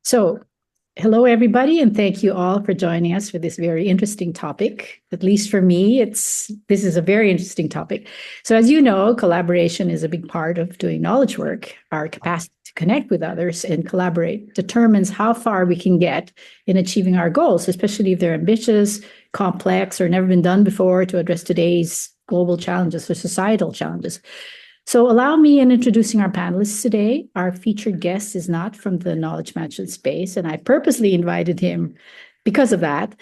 So, hello everybody, and thank you all for joining us for this very interesting topic. At least for me, this is a very interesting topic. So, as you know, collaboration is a big part of doing knowledge work. Our capacity to connect with others and collaborate determines how far we can get in achieving our goals, especially if they're ambitious, complex, or never been done before to address today's global challenges or societal challenges. So allow me in introducing our panelists today. Our featured guest is not from the knowledge management space, and I purposely invited him because of that.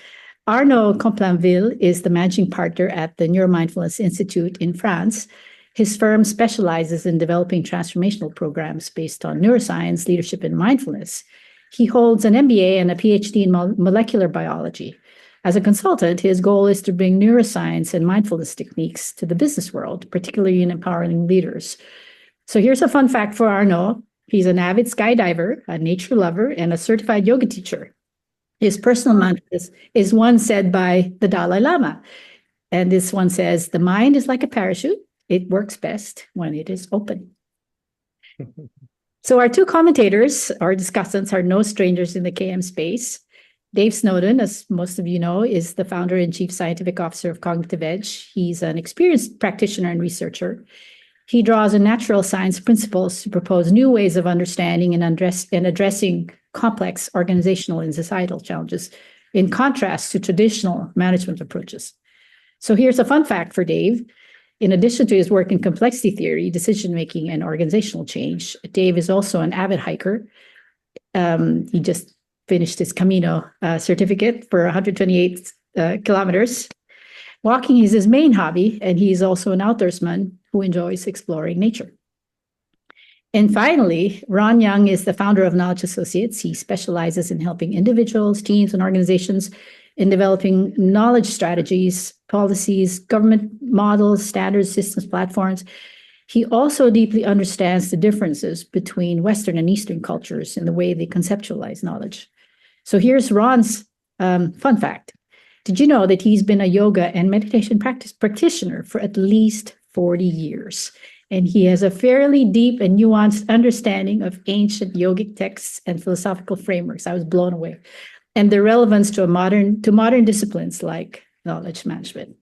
Arnaud Complainville is the managing partner at the NeuroMindfulness Institute in France. His firm specializes in developing transformational programs based on neuroscience, leadership, and mindfulness. He holds an MBA and a PhD in molecular biology. As a consultant, his goal is to bring neuroscience and mindfulness techniques to the business world, particularly in empowering leaders. So here's a fun fact for Arnaud. He's an avid skydiver, a nature lover, and a certified yoga teacher. His personal mantra is one said by the Dalai Lama. And this one says, "The mind is like a parachute. It works best when it is open." So our two commentators, our discussants, are no strangers in the KM space. Dave Snowden, as most of you know, is the founder and chief scientific officer of Cognitive Edge. He's an experienced practitioner and researcher. He draws on natural science principles to propose new ways of understanding and addressing complex organizational and societal challenges, in contrast to traditional management approaches. So here's a fun fact for Dave. In addition to his work in complexity theory, decision-making, and organizational change, Dave is also an avid hiker. He just finished his Camino certificate for 128 kilometers. Walking is his main hobby, and he's also an outdoorsman who enjoys exploring nature. And finally, Ron Young is the founder of Knowledge Associates. He specializes in helping individuals, teams, and organizations in developing knowledge strategies, policies, government models, standards, systems, platforms. He also deeply understands the differences between Western and Eastern cultures in the way they conceptualize knowledge. So here's Ron's fun fact. Did you know that he's been a yoga and meditation practitioner for at least 40 years? And he has a fairly deep and nuanced understanding of ancient yogic texts and philosophical frameworks. I was blown away. And their relevance to modern disciplines like knowledge management.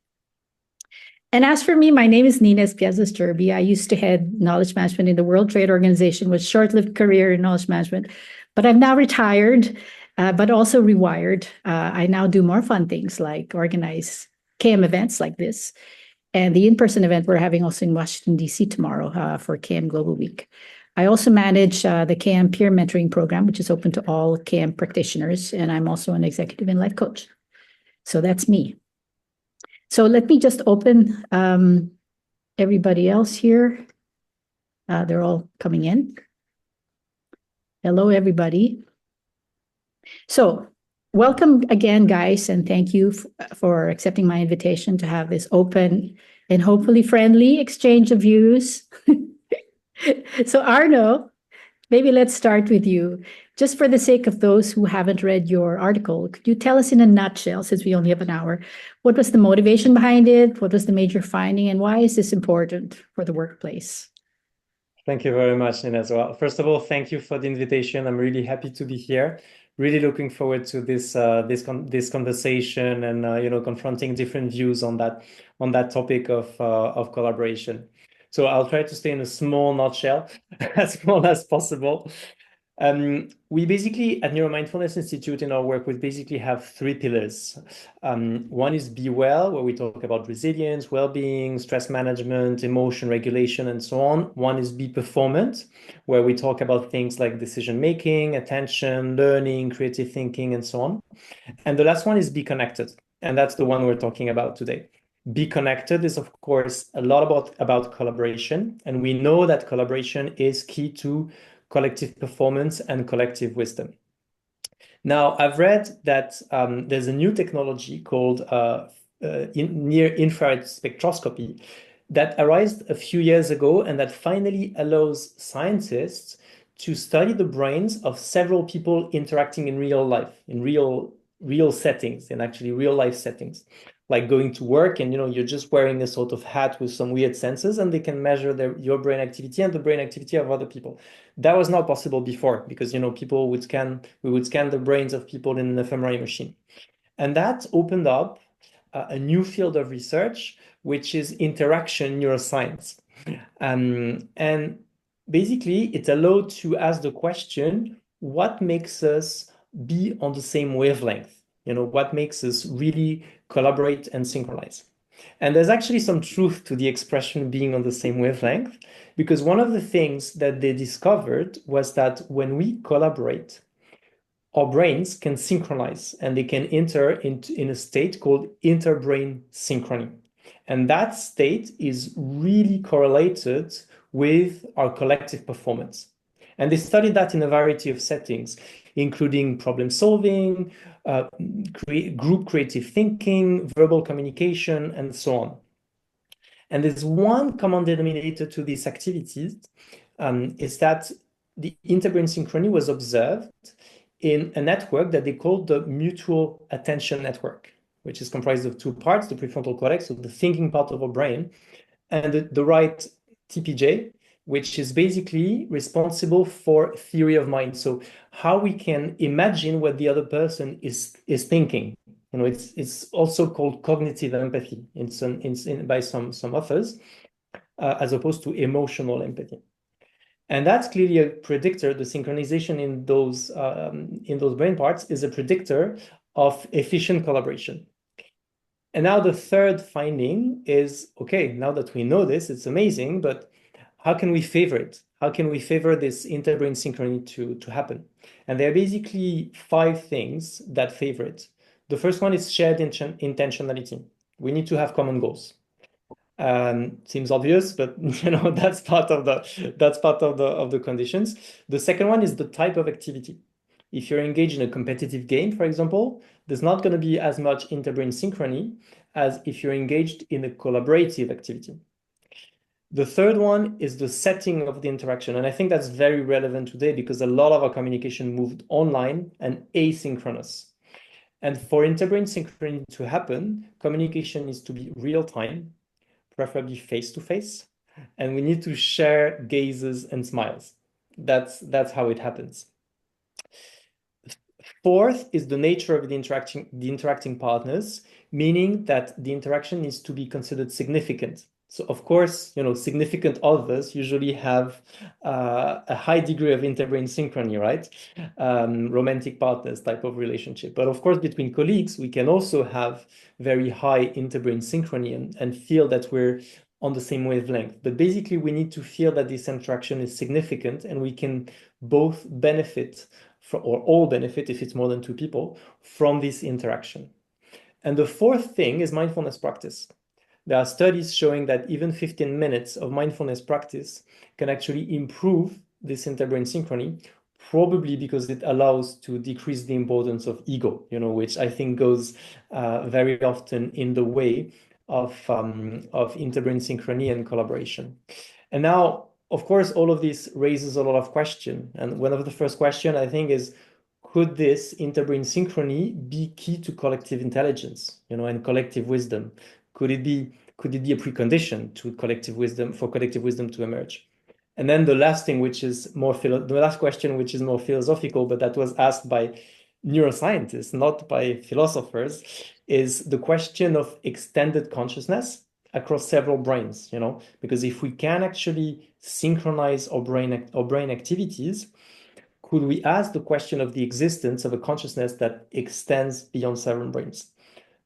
And as for me, my name is Nina Espiazas-Jerby. I used to head knowledge management in the World Trade Organization with short-lived career in knowledge management, but I'm now retired, but also rewired. I now do more fun things like organize KM events like this, and the in-person event we're having also in Washington, D.C. tomorrow for KM Global Week. I also manage the KM Peer Mentoring Program, which is open to all KM practitioners, and I'm also an executive and life coach. So that's me. So let me just open everybody else here. They're all coming in. Hello, everybody. So welcome again, guys, and thank you for accepting my invitation to have this open and hopefully friendly exchange of views. So Arnaud, maybe let's start with you. Just for the sake of those who haven't read your article, could you tell us in a nutshell, since we only have an hour, what was the motivation behind it? What was the major finding? And why is this important for the workplace? Thank you very much, Nina, as well. First of all, thank you for the invitation. I'm really happy to be here. Really looking forward to this conversation and confronting different views on that topic of collaboration. So I'll try to stay in a small nutshell, as small as possible. We basically, at NeuroMindfulness Institute, in our work, we basically have three pillars. One is Be Well, where we talk about resilience, well-being, stress management, emotion regulation, and so on. One is Be Performant, where we talk about things like decision-making, attention, learning, creative thinking, and so on. And the last one is Be Connected, and that's the one we're talking about today. Be Connected is, of course, a lot about collaboration, and we know that collaboration is key to collective performance and collective wisdom. Now, I've read that there's a new technology called near-infrared spectroscopy that arose a few years ago and that finally allows scientists to study the brains of several people interacting in real life, in real settings, in actually real life settings. like going to work and, you're just wearing a sort of hat with some weird sensors and they can measure your brain activity and the brain activity of other people. That was not possible before because, we would scan the brains of people in an fMRI machine. And that opened up a new field of research, which is interaction neuroscience. And basically, it allowed to ask the question, what makes us be on the same wavelength? What makes us really collaborate and synchronize? And there's actually some truth to the expression being on the same wavelength, because one of the things that they discovered was that when we collaborate, our brains can synchronize and they can enter in a state called interbrain synchrony. And that state is really correlated with our collective performance. And they studied that in a variety of settings, including problem solving, group creative thinking, verbal communication, and so on. And there's one common denominator to these activities, is that the interbrain synchrony was observed in a network that they called the mutual attention network, which is comprised of two parts, the prefrontal cortex, so the thinking part of our brain, and the right TPJ, which is basically responsible for theory of mind. So how we can imagine what the other person is thinking. It's also called cognitive empathy by some authors, as opposed to emotional empathy. And that's clearly a predictor. The synchronization in those brain parts is a predictor of efficient collaboration. And now the third finding is, okay, now that we know this, it's amazing, but how can we favor it? How can we favor this interbrain synchrony to happen? And there are basically 5 things that favor it. The first one is shared intentionality. We need to have common goals. Seems obvious, but that's part of the conditions. The second one is the type of activity. If you're engaged in a competitive game, for example, there's not going to be as much interbrain synchrony as if you're engaged in a collaborative activity. The third one is the setting of the interaction. And I think that's very relevant today because a lot of our communication moved online and asynchronous. And for interbrain synchrony to happen, communication needs to be real time, preferably face-to-face, and we need to share gazes and smiles. That's how it happens. Fourth is the nature of the interacting partners, meaning that the interaction needs to be considered significant. So of course, significant others usually have a high degree of interbrain synchrony, right? Romantic partners type of relationship. But of course, between colleagues, we can also have very high interbrain synchrony and feel that we're on the same wavelength. But basically, we need to feel that this interaction is significant and we can both benefit or all benefit, if it's more than 2 people, from this interaction. And the fourth thing is mindfulness practice. There are studies showing that even 15 minutes of mindfulness practice can actually improve this interbrain synchrony, probably because it allows to decrease the importance of ego, which I think goes very often in the way of interbrain synchrony and collaboration. And now, of course, all of this raises a lot of questions. And one of the first questions, I think, is, could this interbrain synchrony be key to collective intelligence, and collective wisdom? Could it be a precondition to collective wisdom to emerge? And then the last thing, the last question, which is more philosophical, but that was asked by neuroscientists, not by philosophers, is the question of extended consciousness across several brains, because if we can actually synchronize our brain activities, could we ask the question of the existence of a consciousness that extends beyond several brains?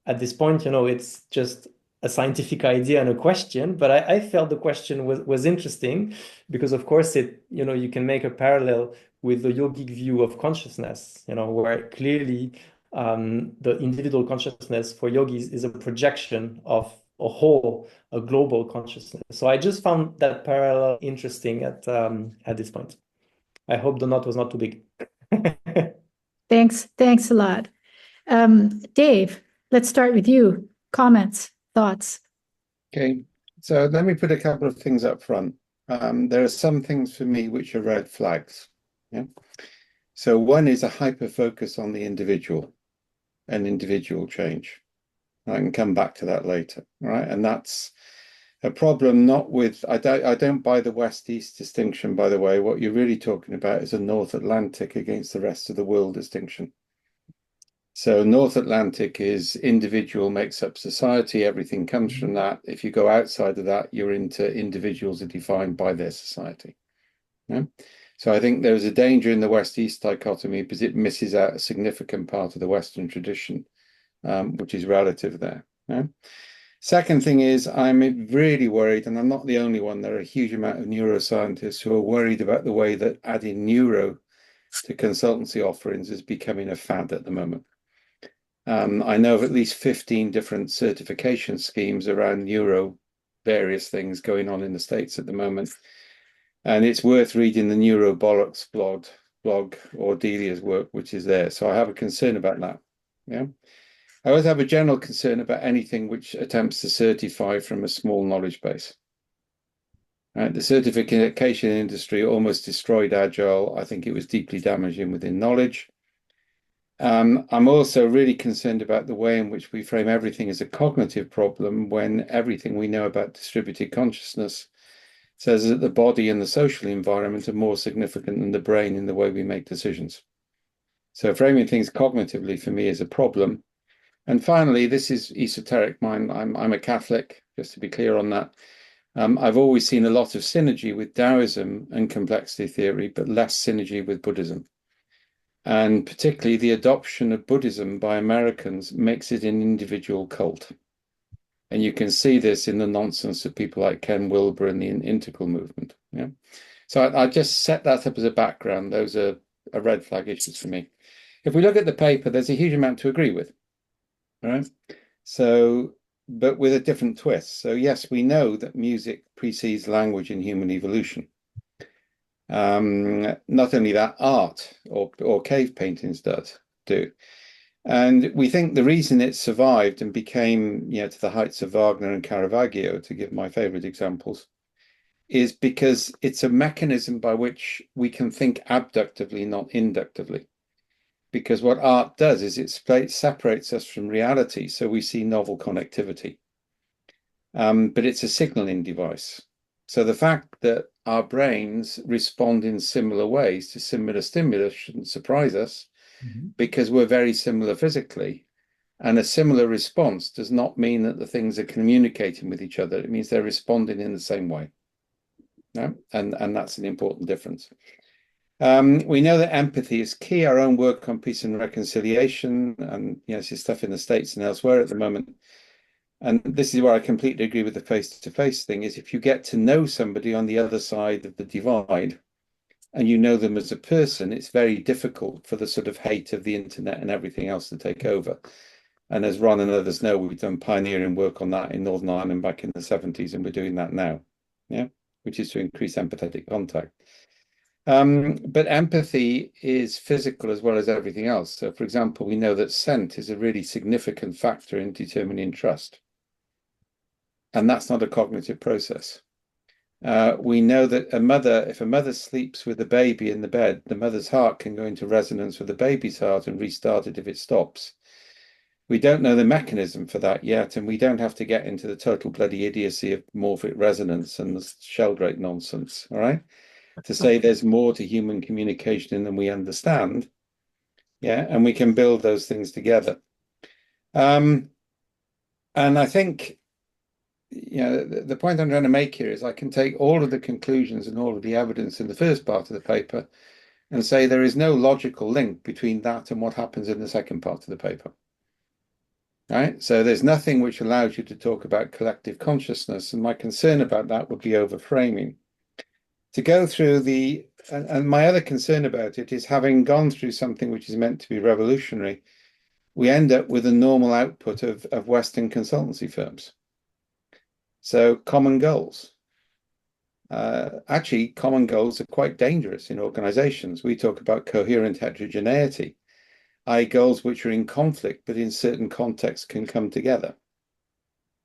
At this point, it's just a scientific idea and a question, but I felt the question was interesting because, of course, you can make a parallel with the yogic view of consciousness, where clearly the individual consciousness for yogis is a projection of a global consciousness. So I just found that parallel interesting at this point. I hope the knot was not too big. Thanks a lot. Dave, let's start with you. Comments, thoughts? Okay, so let me put a couple of things up front. There are some things for me which are red flags. Yeah. So one is a hyper focus on the individual and individual change. I can come back to that later, right? And that's a problem not with, I don't buy the West-East distinction, by the way. What you're really talking about is a North Atlantic against the rest of the world distinction. So North Atlantic is individual makes up society, everything comes from that. If you go outside of that, you're into individuals are defined by their society. Yeah? So I think there's a danger in the West-East dichotomy because it misses out a significant part of the Western tradition, which is relative there. Yeah? Second thing is I'm really worried, and I'm not the only one, there are a huge amount of neuroscientists who are worried about the way that adding neuro to consultancy offerings is becoming a fad at the moment. I know of at least 15 different certification schemes around neuro, various things going on in the States at the moment. And it's worth reading the Neurobollocks blog or Delia's work, which is there. So I have a concern about that. Yeah. I always have a general concern about anything which attempts to certify from a small knowledge base. Right? The certification industry almost destroyed Agile. I think it was deeply damaging within knowledge. I'm also really concerned about the way in which we frame everything as a cognitive problem when everything we know about distributed consciousness says that the body and the social environment are more significant than the brain in the way we make decisions. So framing things cognitively for me is a problem. And finally, this is esoteric mind. I'm a Catholic, just to be clear on that. I've always seen a lot of synergy with Taoism and complexity theory, but less synergy with Buddhism. And particularly the adoption of Buddhism by Americans makes it an individual cult. And you can see this in the nonsense of people like Ken Wilber and the integral movement. Yeah. So I just set that up as a background. Those are red flag issues for me. If we look at the paper, there's a huge amount to agree with. All right. So, but with a different twist. So yes, we know that music precedes language in human evolution. Not only that, art or cave paintings do. And we think the reason it survived and became, to the heights of Wagner and Caravaggio, to give my favorite examples, is because it's a mechanism by which we can think abductively, not inductively. Because what art does is it separates us from reality, so we see novel connectivity. But it's a signaling device. So the fact that our brains respond in similar ways to similar stimulus shouldn't surprise us, because we're very similar physically. And a similar response does not mean that the things are communicating with each other. It means they're responding in the same way. Yeah? And that's an important difference. We know that empathy is key. Our own work on peace and reconciliation, and this is stuff in the States and elsewhere at the moment. And this is where I completely agree with the face-to-face thing, is if you get to know somebody on the other side of the divide and you know them as a person, it's very difficult for the sort of hate of the internet and everything else to take over. And as Ron and others know, we've done pioneering work on that in Northern Ireland back in the 70s, and we're doing that now, which is to increase empathetic contact. But empathy is physical as well as everything else. So, for example, we know that scent is a really significant factor in determining trust. And that's not a cognitive process. We know that if a mother sleeps with a baby in the bed, the mother's heart can go into resonance with the baby's heart and restart it if it stops. We don't know the mechanism for that yet, and we don't have to get into the total bloody idiocy of morphic resonance and the Sheldrake nonsense, all right? To say there's more to human communication than we understand, and we can build those things together. And I think, the point I'm trying to make here is I can take all of the conclusions and all of the evidence in the first part of the paper and say there is no logical link between that and what happens in the second part of the paper. Right? So there's nothing which allows you to talk about collective consciousness, and my concern about that would be overframing. To go through and my other concern about it is, having gone through something which is meant to be revolutionary, we end up with a normal output of Western consultancy firms. So common goals. Actually, common goals are quite dangerous in organizations. We talk about coherent heterogeneity, i.e. goals which are in conflict, but in certain contexts can come together.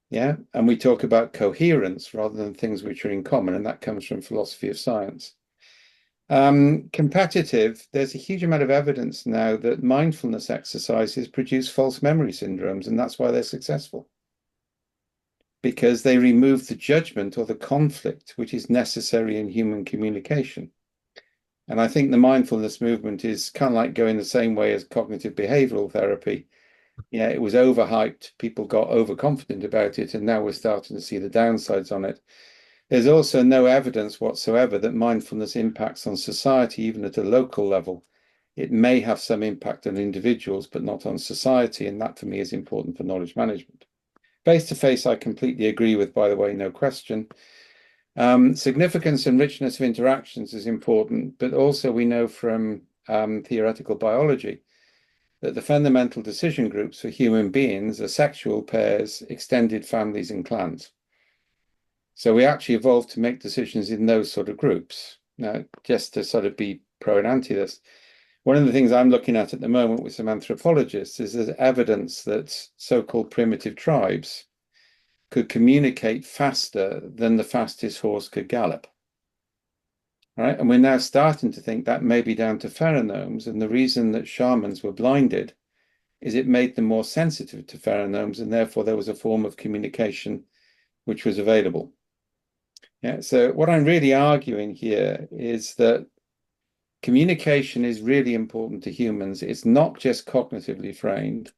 Yeah, and we talk about coherence rather than things which are in common, and that comes from philosophy of science. Competitive, there's a huge amount of evidence now that mindfulness exercises produce false memory syndromes, and that's why they're successful. Because they remove the judgment or the conflict which is necessary in human communication. And I think the mindfulness movement is kind of like going the same way as cognitive behavioral therapy. Yeah, it was overhyped. People got overconfident about it, and now we're starting to see the downsides on it. There's also no evidence whatsoever that mindfulness impacts on society, even at a local level. It may have some impact on individuals, but not on society. And that, for me, is important for knowledge management. Face-to-face, I completely agree with, by the way, no question. Significance and richness of interactions is important, but also we know from theoretical biology that the fundamental decision groups for human beings are sexual pairs, extended families, and clans. So we actually evolved to make decisions in those sort of groups. Now, just to sort of be pro and anti this, one of the things I'm looking at the moment with some anthropologists is there's evidence that so-called primitive tribes could communicate faster than the fastest horse could gallop. Right? And we're now starting to think that may be down to pheromones, and the reason that shamans were blinded is it made them more sensitive to pheromones, and therefore there was a form of communication which was available. Yeah, so what I'm really arguing here is that communication is really important to humans. It's not just cognitively framed.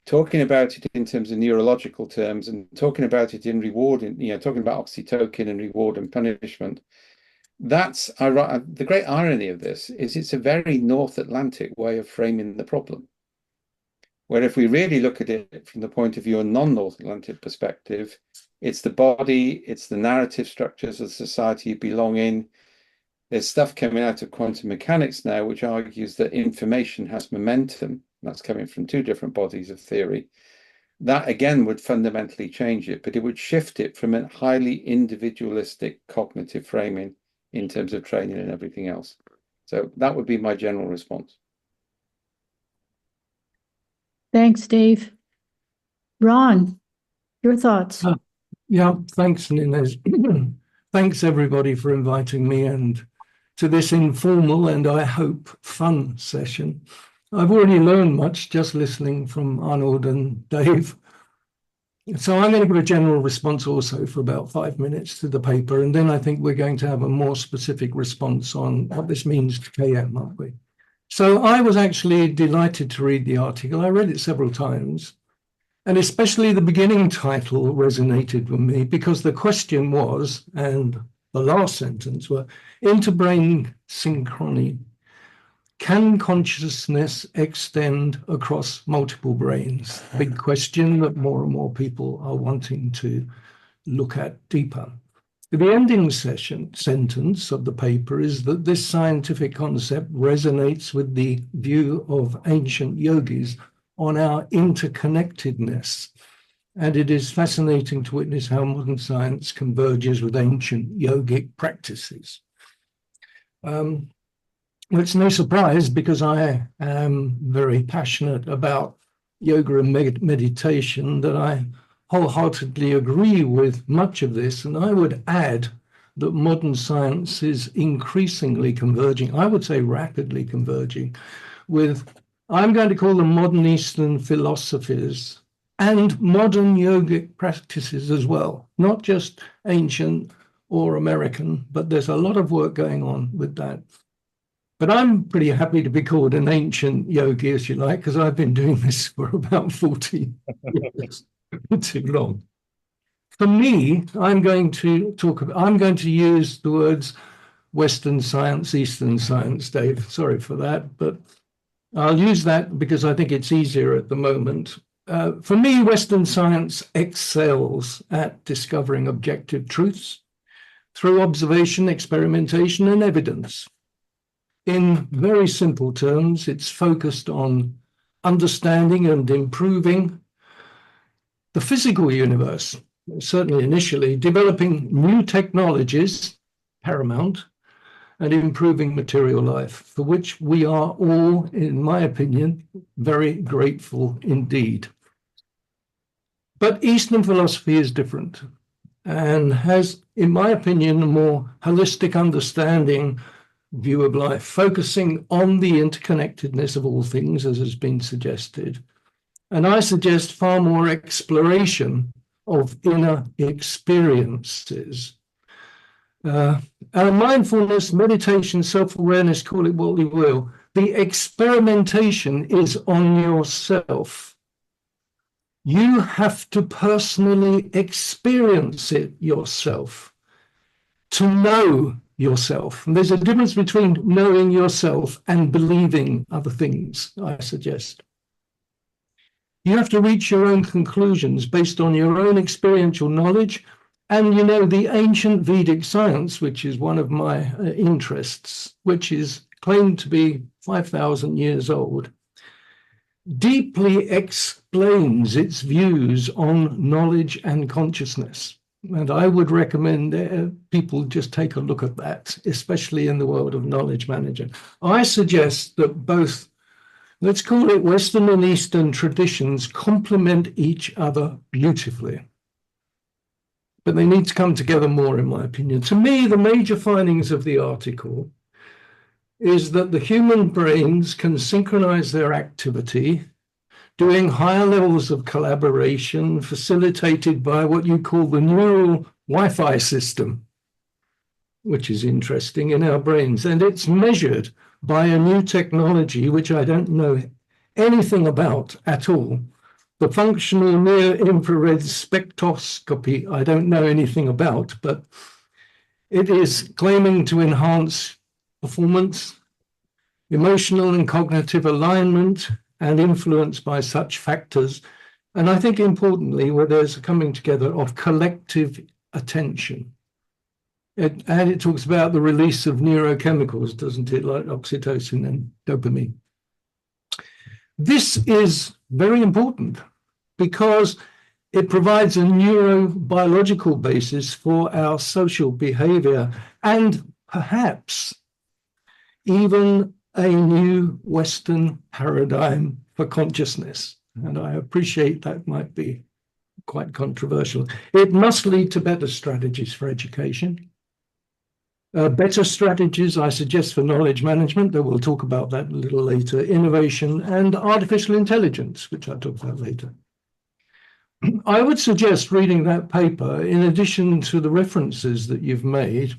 Talking about it in terms of neurological terms and talking about it in reward, talking about oxytocin and reward and punishment. That's the great irony of this is it's a very North Atlantic way of framing the problem. Where if we really look at it from the point of view of a non-North Atlantic perspective, it's the body, it's the narrative structures of society you belong in. There's stuff coming out of quantum mechanics now, which argues that information has momentum. That's coming from two different bodies of theory. That, again, would fundamentally change it, but it would shift it from a highly individualistic cognitive framing in terms of training and everything else. So that would be my general response. Thanks, Dave. Ron, your thoughts? Yeah, thanks, Nines. Thanks, everybody, for inviting me and to this informal and, I hope, fun session. I've already learned much just listening from Arnaud and Dave. So I'm going to give a general response also for about 5 minutes to the paper, and then I think we're going to have a more specific response on what this means to KM, aren't we? So I was actually delighted to read the article. I read it several times, and especially the beginning title resonated with me because the question was, and the last sentence were, Interbrain Synchrony. Can consciousness extend across multiple brains? Big question that more and more people are wanting to look at deeper. The ending sentence of the paper is that this scientific concept resonates with the view of ancient yogis on our interconnectedness. And it is fascinating to witness how modern science converges with ancient yogic practices. It's no surprise because I am very passionate about yoga and meditation that I wholeheartedly agree with much of this. And I would add that modern science is increasingly converging, I would say rapidly converging, with, I'm going to call them modern Eastern philosophies and modern yogic practices as well, not just ancient or American, but there's a lot of work going on with that. But I'm pretty happy to be called an ancient yogi, as you like, because I've been doing this for about 40 years, too long. For me, I'm going to use the words Western science, Eastern science, Dave. Sorry for that, but I'll use that because I think it's easier at the moment. For me, Western science excels at discovering objective truths through observation, experimentation, and evidence. In very simple terms, it's focused on understanding and improving the physical universe, certainly initially, developing new technologies, paramount, and improving material life, for which we are all, in my opinion, very grateful indeed. But Eastern philosophy is different and has, in my opinion, a more holistic understanding view of life, focusing on the interconnectedness of all things, as has been suggested. And I suggest far more exploration of inner experiences. Our mindfulness, meditation, self-awareness, call it what you will, the experimentation is on yourself. You have to personally experience it yourself to know yourself. And there's a difference between knowing yourself and believing other things, I suggest. You have to reach your own conclusions based on your own experiential knowledge. And, you know, the ancient Vedic science, which is one of my interests, which is claimed to be 5,000 years old, deeply explains its views on knowledge and consciousness. And I would recommend people just take a look at that, especially in the world of knowledge management. I suggest that both, let's call it Western and Eastern traditions, complement each other beautifully. But they need to come together more, in my opinion. To me, the major findings of the article is that the human brains can synchronize their activity, doing higher levels of collaboration facilitated by what you call the neural Wi-Fi system, which is interesting in our brains. And it's measured by a new technology, which I don't know anything about at all. The functional near-infrared spectroscopy, I don't know anything about, but it is claiming to enhance performance, emotional and cognitive alignment, and influence by such factors. And I think importantly, where there's a coming together of collective attention. And it talks about the release of neurochemicals, doesn't it, like oxytocin and dopamine. This is very important because it provides a neurobiological basis for our social behavior and perhaps even a new Western paradigm for consciousness. And I appreciate that might be quite controversial. It must lead to better strategies for education. Better strategies, I suggest, for knowledge management, though we'll talk about that a little later, innovation and artificial intelligence, which I'll talk about later. I would suggest reading that paper, in addition to the references that you've made.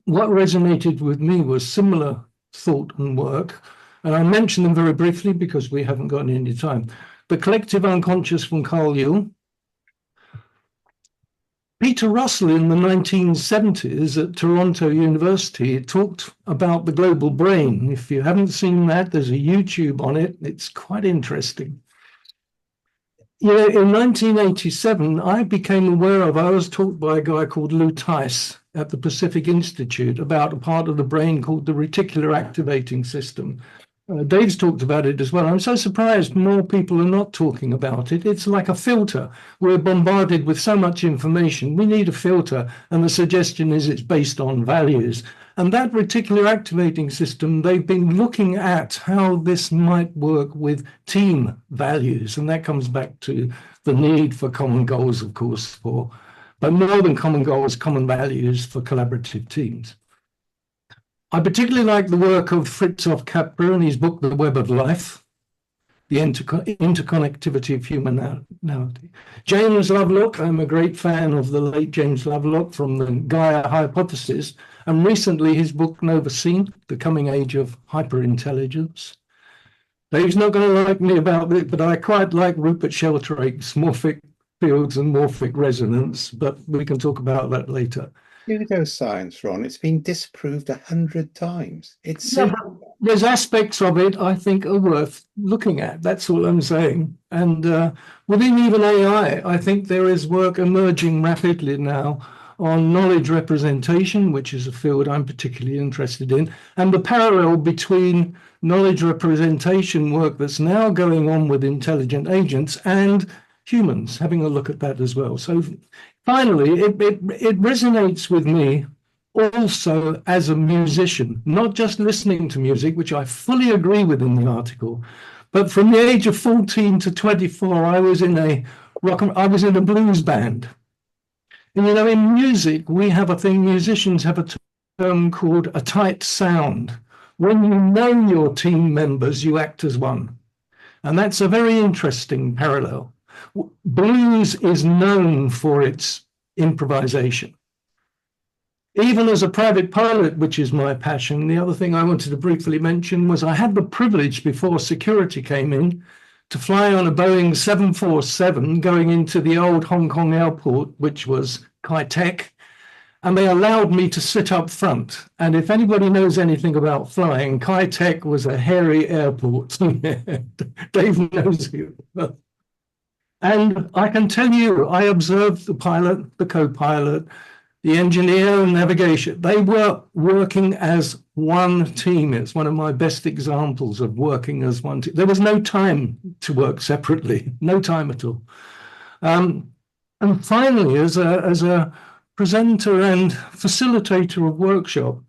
What resonated with me was similar thought and work, and I mention them very briefly because we haven't got any time. The Collective Unconscious from Carl Jung. Peter Russell in the 1970s at Toronto University talked about the global brain. If you haven't seen that, there's a YouTube on it. It's quite interesting. You know, in 1987, I became aware of, I was taught by a guy called Lou Tice at the Pacific Institute about a part of the brain called the reticular activating system. Dave's talked about it as well. I'm so surprised more people are not talking about it. It's like a filter. We're bombarded with so much information. We need a filter, and the suggestion is it's based on values. And that reticular activating system, they've been looking at how this might work with team values, and that comes back to the need for common goals, of course, but more than common goals, common values for collaborative teams. I particularly like the work of Fritjof Capra in his book, The Web of Life, the interconnectivity of humanity. James Lovelock, I'm a great fan of the late James Lovelock from the Gaia Hypothesis, and recently his book, Nova Scene, The Coming Age of Hyperintelligence. Dave's not going to like me about it, but I quite like Rupert Sheldrake's morphic fields and morphic resonance, but we can talk about that later. Pseudoscience, Ron, it's been disproved 100 times. It's there's aspects of it I think are worth looking at. That's all I'm saying. And within even AI, I think there is work emerging rapidly now on knowledge representation, which is a field I'm particularly interested in, and the parallel between knowledge representation work that's now going on with intelligent agents and humans, having a look at that as well. So finally, it resonates with me also as a musician, not just listening to music, which I fully agree with in the article, but from the age of 14 to 24, I was in a blues band. And you know, in music, we have a thing, musicians have a term called a tight sound. When you know your team members, you act as one. And that's a very interesting parallel. Blues is known for its improvisation. Even as a private pilot, which is my passion, the other thing I wanted to briefly mention was I had the privilege before security came in to fly on a Boeing 747 going into the old Hong Kong airport, which was Kai-Tak, and they allowed me to sit up front. And if anybody knows anything about flying, Kai-Tak was a hairy airport. Dave knows it. And I can tell you, I observed the pilot, the co-pilot, the engineer and navigation. They were working as one team. It's one of my best examples of working as one team. There was no time to work separately, no time at all. And finally, as a presenter and facilitator of workshop,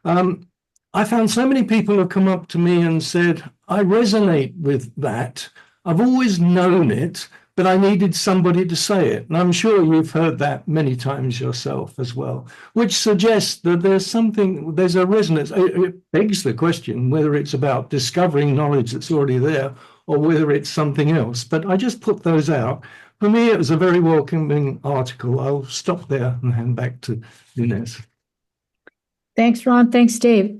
I found so many people have come up to me and said, I resonate with that. I've always known it, but I needed somebody to say it. And I'm sure you've heard that many times yourself as well, which suggests that there's a resonance. It begs the question whether it's about discovering knowledge that's already there or whether it's something else. But I just put those out. For me, it was a very welcoming article. I'll stop there and hand back to Inez. Thanks, Ron. Thanks, Dave.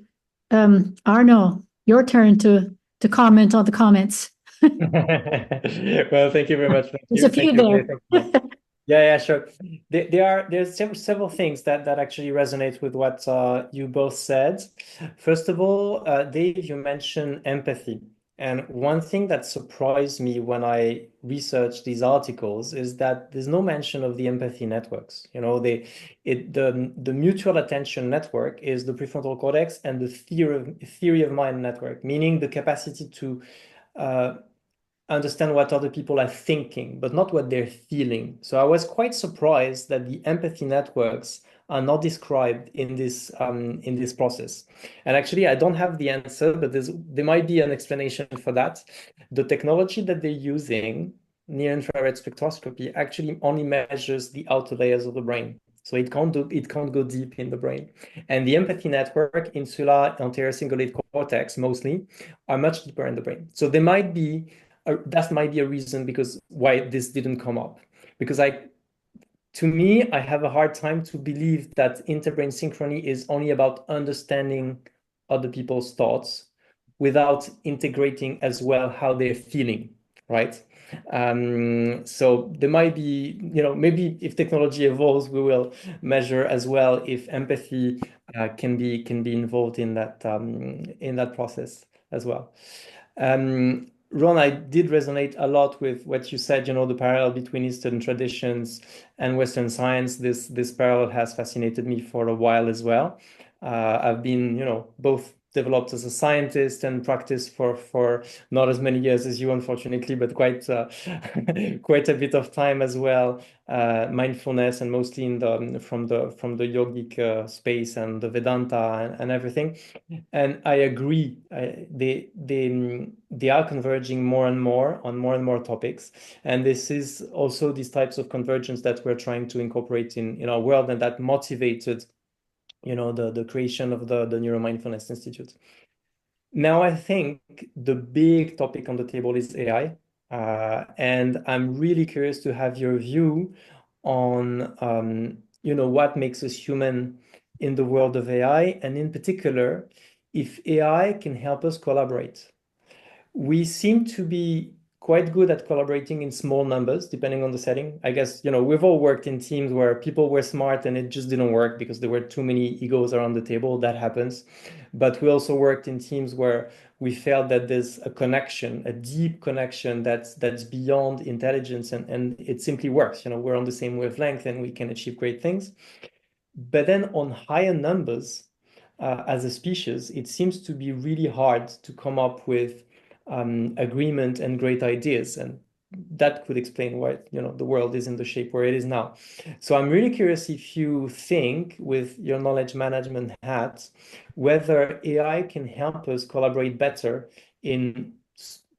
Arnaud, your turn to comment on the comments. Well, thank you very much. There's a few there. Yeah, sure. There's several things that actually resonate with what you both said. First of all, Dave, you mentioned empathy. And one thing that surprised me when I researched these articles is that there's no mention of the empathy networks. You know, the mutual attention network is the prefrontal cortex, and the theory of mind network, meaning the capacity to understand what other people are thinking, but not what they're feeling. So I was quite surprised that the empathy networks are not described in this process. And actually, I don't have the answer, but there might be an explanation for that. The technology that they're using, near-infrared spectroscopy, actually only measures the outer layers of the brain. So it can't go deep in the brain. And the empathy network, insula, anterior cingulate cortex, mostly, are much deeper in the brain. So that might be a reason because why this didn't come up. Because to me, I have a hard time to believe that interbrain synchrony is only about understanding other people's thoughts without integrating as well how they're feeling, right? So there might be, maybe if technology evolves, we will measure as well if empathy can be involved in that process as well. Ron, I did resonate a lot with what you said, the parallel between Eastern traditions and Western science. This parallel has fascinated me for a while as well. I've been, both developed as a scientist and practiced for not as many years as you, unfortunately, but quite a bit of time as well. Mindfulness, and mostly from the yogic space and the Vedanta and everything. And I agree, they are converging more and more on more and more topics. And this is also these types of convergence that we're trying to incorporate in our world, and that motivated the creation of the NeuroMindfulness Institute. Now, I think the big topic on the table is AI. And I'm really curious to have your view on, what makes us human in the world of AI, and in particular, if AI can help us collaborate. We seem to be quite good at collaborating in small numbers, depending on the setting. I guess, we've all worked in teams where people were smart and it just didn't work because there were too many egos around the table. That happens. But we also worked in teams where we felt that there's a connection, a deep connection that's beyond intelligence, and it simply works. We're on the same wavelength and we can achieve great things. But then on higher numbers, as a species, it seems to be really hard to come up with agreement and great ideas, and that could explain why the world is in the shape where it is now. So I'm really curious if you think, with your knowledge management hat, whether AI can help us collaborate better in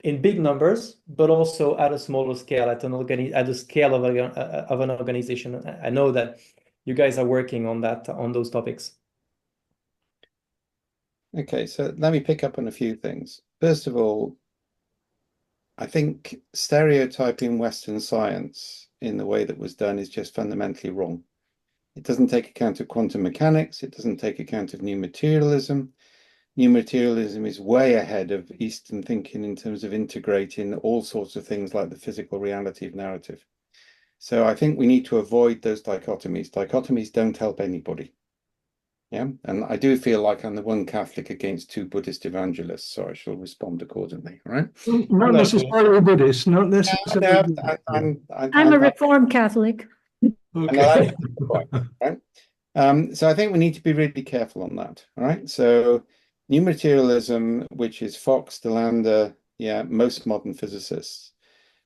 big numbers, but also at a smaller scale, at the scale of an organization. I know that you guys are working on those topics. Okay, so let me pick up on a few things. First of all, I think stereotyping Western science in the way that was done is just fundamentally wrong. It doesn't take account of quantum mechanics. It doesn't take account of new materialism. New materialism is way ahead of Eastern thinking in terms of integrating all sorts of things like the physical reality of narrative. So I think we need to avoid those dichotomies. Dichotomies don't help anybody. Yeah, and I do feel like I'm the one Catholic against two Buddhist evangelists, so I shall respond accordingly. All right? Not necessarily Buddhist, not necessarily. I'm a Reformed Catholic. Okay. Right? So I think we need to be really careful on that. All right. So new materialism, which is Fox, DeLanda, most modern physicists,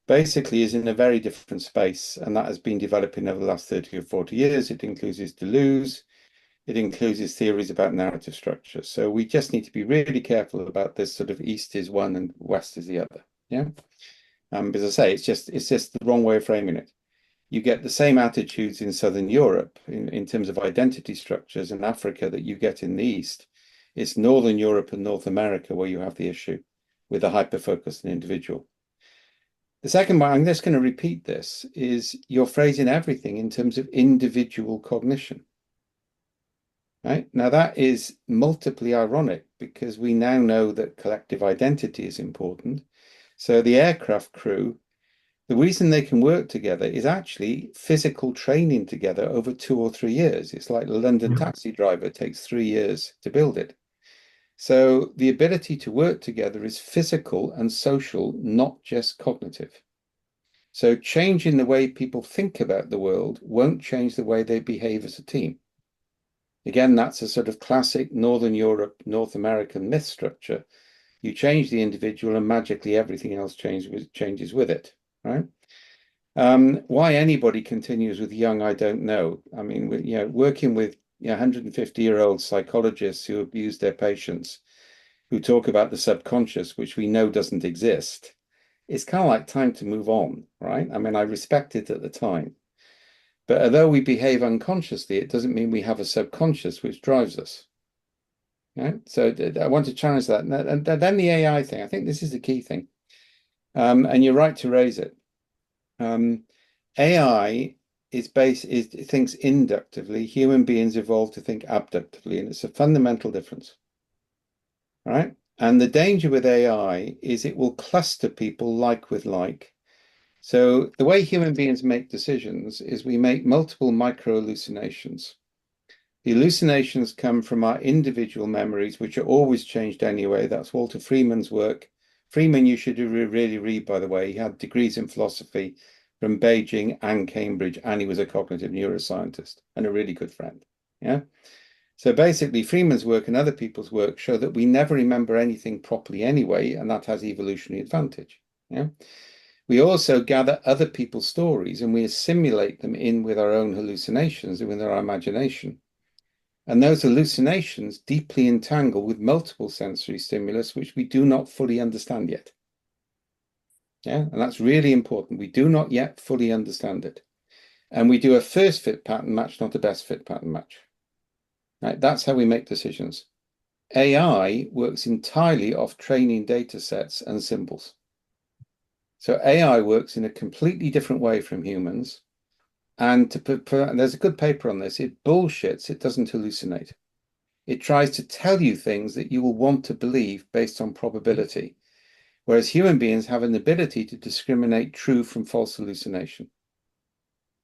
basically is in a very different space, and that has been developing over the last 30 or 40 years. It includes Deleuze. It includes his theories about narrative structure. So we just need to be really careful about this sort of East is one and West is the other. Yeah. As I say, it's just the wrong way of framing it. You get the same attitudes in Southern Europe in terms of identity structures in Africa that you get in the East. It's Northern Europe and North America where you have the issue with a hyper-focused individual. The second one, I'm just going to repeat this, is you're phrasing everything in terms of individual cognition. Right? Now, that is multiply ironic because we now know that collective identity is important. So the aircraft crew, the reason they can work together is actually physical training together over 2 or 3 years. It's like the London taxi driver takes 3 years to build it. So the ability to work together is physical and social, not just cognitive. So changing the way people think about the world won't change the way they behave as a team. Again, that's a sort of classic Northern Europe, North American myth structure. You change the individual and magically everything else changes with it, right? Why anybody continues with young, I don't know. I mean, working with 150-year-old psychologists who abuse their patients, who talk about the subconscious, which we know doesn't exist, it's kind of like time to move on, right? I mean, I respect it at the time. But although we behave unconsciously, it doesn't mean we have a subconscious which drives us. Right? So I want to challenge that. And then the AI thing, I think this is the key thing. And you're right to raise it. AI thinks inductively. Human beings evolved to think abductively, and it's a fundamental difference. All right? And the danger with AI is it will cluster people like with like. So the way human beings make decisions is we make multiple micro hallucinations. The hallucinations come from our individual memories, which are always changed anyway. That's Walter Freeman's work. Freeman, you should really read, by the way. He had degrees in philosophy from Beijing and Cambridge, and he was a cognitive neuroscientist and a really good friend. Yeah. So basically, Freeman's work and other people's work show that we never remember anything properly anyway, and that has evolutionary advantage. Yeah. We also gather other people's stories and we assimilate them in with our own hallucinations and with our imagination. And those hallucinations deeply entangle with multiple sensory stimulus, which we do not fully understand yet. Yeah, and that's really important. We do not yet fully understand it. And we do a first fit pattern match, not a best fit pattern match. Right? That's how we make decisions. AI works entirely off training data sets and symbols. So AI works in a completely different way from humans. And there's a good paper on this. It bullshits. It doesn't hallucinate. It tries to tell you things that you will want to believe based on probability. Whereas human beings have an ability to discriminate true from false hallucination.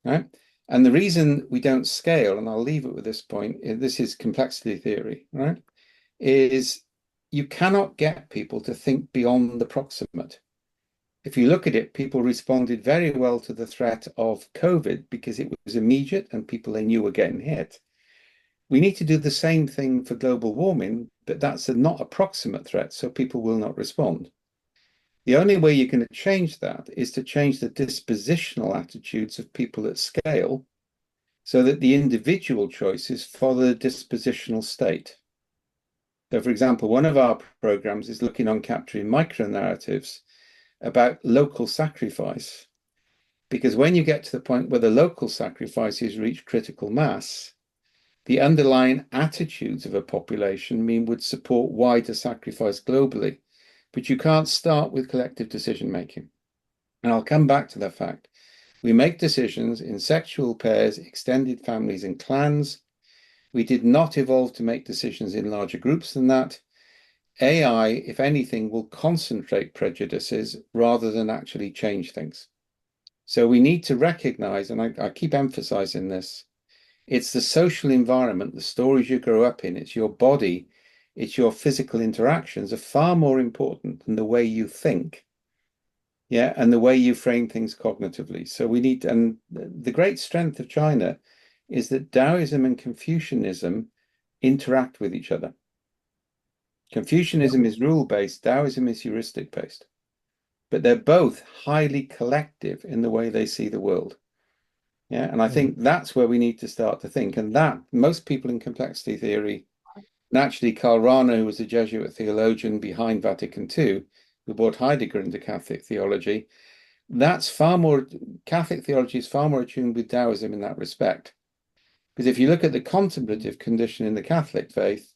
Right? And the reason we don't scale, and I'll leave it with this point, this is complexity theory, right? Is you cannot get people to think beyond the proximate. If you look at it, people responded very well to the threat of COVID because it was immediate and people they knew were getting hit. We need to do the same thing for global warming, but that's not a proximate threat, so people will not respond. The only way you're going to change that is to change the dispositional attitudes of people at scale so that the individual choices follow the dispositional state. So, for example, one of our programs is looking on capturing micro-narratives about local sacrifice, because when you get to the point where the local sacrifices reach critical mass, the underlying attitudes of a population would support wider sacrifice globally. But you can't start with collective decision making. And I'll come back to that fact. We make decisions in sexual pairs, extended families, and clans. We did not evolve to make decisions in larger groups than that. AI, if anything, will concentrate prejudices rather than actually change things. So we need to recognize, and I keep emphasizing this, it's the social environment, the stories you grow up in, it's your body, it's your physical interactions are far more important than the way you think, yeah, and the way you frame things cognitively. So we need, and the great strength of China is that Taoism and Confucianism interact with each other. Confucianism is rule-based, Taoism is heuristic-based, but they're both highly collective in the way they see the world. Yeah, and I think that's where we need to start to think. And that most people in complexity theory, naturally, Karl Rahner, who was a Jesuit theologian behind Vatican II, who brought Heidegger into Catholic theology, that's far more, Catholic theology is far more attuned with Taoism in that respect. Because if you look at the contemplative condition in the Catholic faith,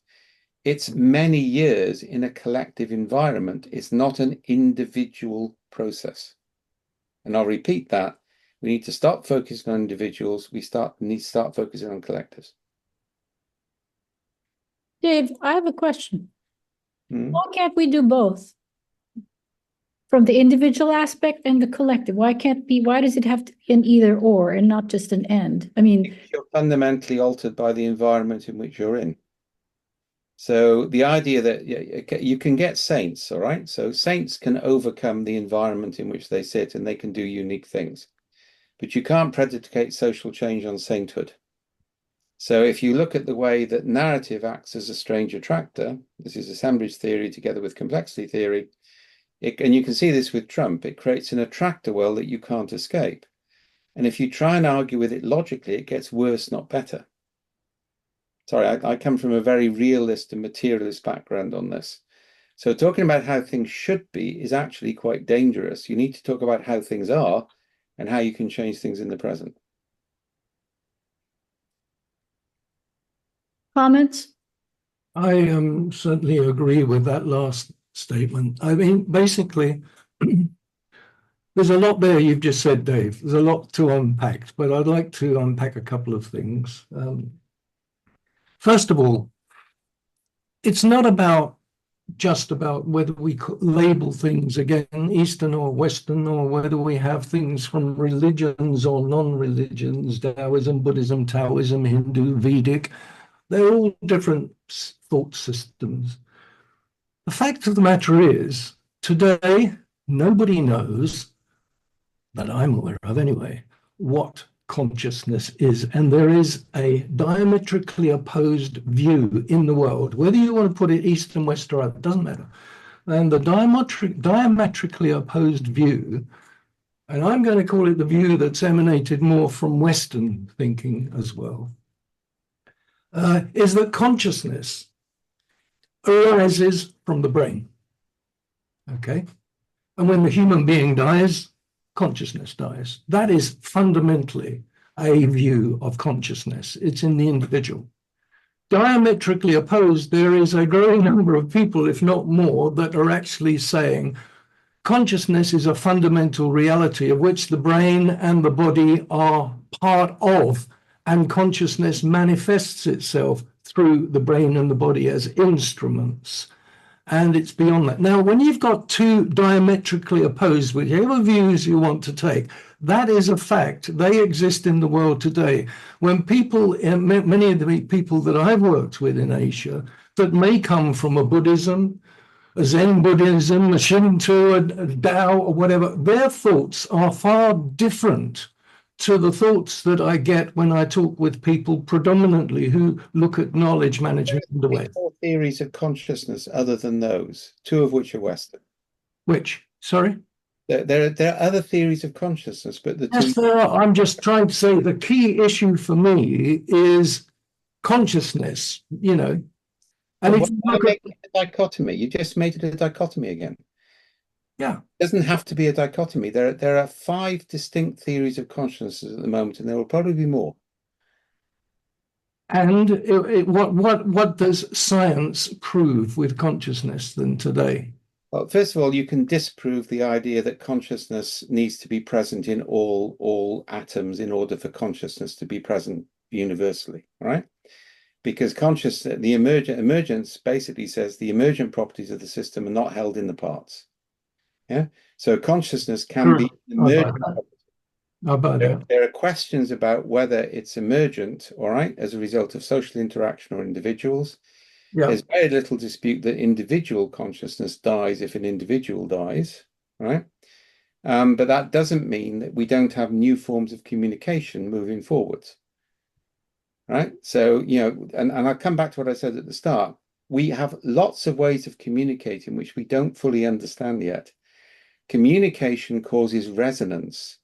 it's many years in a collective environment. It's not an individual process. And I'll repeat that. We need to stop focusing on individuals. We need to start focusing on collectives. Dave, I have a question. Why can't we do both? From the individual aspect and the collective, why does it have to be an either or and not just an and? I mean, because you're fundamentally altered by the environment in which you're in. So the idea that you can get saints, all right? So saints can overcome the environment in which they sit and they can do unique things. But you can't predicate social change on sainthood. So if you look at the way that narrative acts as a strange attractor, this is assemblage theory together with complexity theory, and you can see this with Trump, it creates an attractor well that you can't escape. And if you try and argue with it logically, it gets worse, not better. Sorry, I come from a very realist and materialist background on this. So talking about how things should be is actually quite dangerous. You need to talk about how things are and how you can change things in the present. comments? I certainly agree with that last statement. I mean, basically, there's a lot there you've just said, Dave. There's a lot to unpack, but I'd like to unpack a couple of things. First of all, it's not just about whether we label things again Eastern or Western, or whether we have things from religions or non-religions, Taoism, Buddhism, Taoism, Hindu, Vedic. They're all different thought systems. The fact of the matter is, today, nobody knows, that I'm aware of anyway, what consciousness is. And there is a diametrically opposed view in the world, whether you want to put it East and West or other, it doesn't matter. And the diametrically opposed view, and I'm going to call it the view that's emanated more from Western thinking as well, is that consciousness arises from the brain. Okay? And when the human being dies, consciousness dies. That is fundamentally a view of consciousness. It's in the individual. Diametrically opposed, there is a growing number of people, if not more, that are actually saying consciousness is a fundamental reality of which the brain and the body are part of, and consciousness manifests itself through the brain and the body as instruments. And it's beyond that. Now, when you've got two diametrically opposed, whichever views you want to take, that is a fact. They exist in the world today. When people, many of the people that I've worked with in Asia, that may come from a Buddhism, a Zen Buddhism, a Shinto, a Tao, or whatever, their thoughts are far different to the thoughts that I get when I talk with people predominantly who look at knowledge management in the West. Four theories of consciousness other than those, two of which are Western. Which? Sorry? There are other theories of consciousness, but the Yes, two... there are. I'm just trying to say the key issue for me is consciousness, you know. And if you look at a dichotomy, you just made it a dichotomy again. Yeah. It doesn't have to be a dichotomy. There are 5 distinct theories of consciousness at the moment, and there will probably be more. And what does science prove with consciousness then today? Well, first of all, you can disprove the idea that consciousness needs to be present in all atoms in order for consciousness to be present universally, right? Because consciousness, the emergence basically says the emergent properties of the system are not held in the parts. Yeah. So consciousness can be emergent. There are questions about whether it's emergent, all right, as a result of social interaction or individuals. Yeah. There's very little dispute that individual consciousness dies if an individual dies, right? But that doesn't mean that we don't have new forms of communication moving forwards, right? So, and I'll come back to what I said at the start. We have lots of ways of communicating which we don't fully understand yet. Communication causes resonance,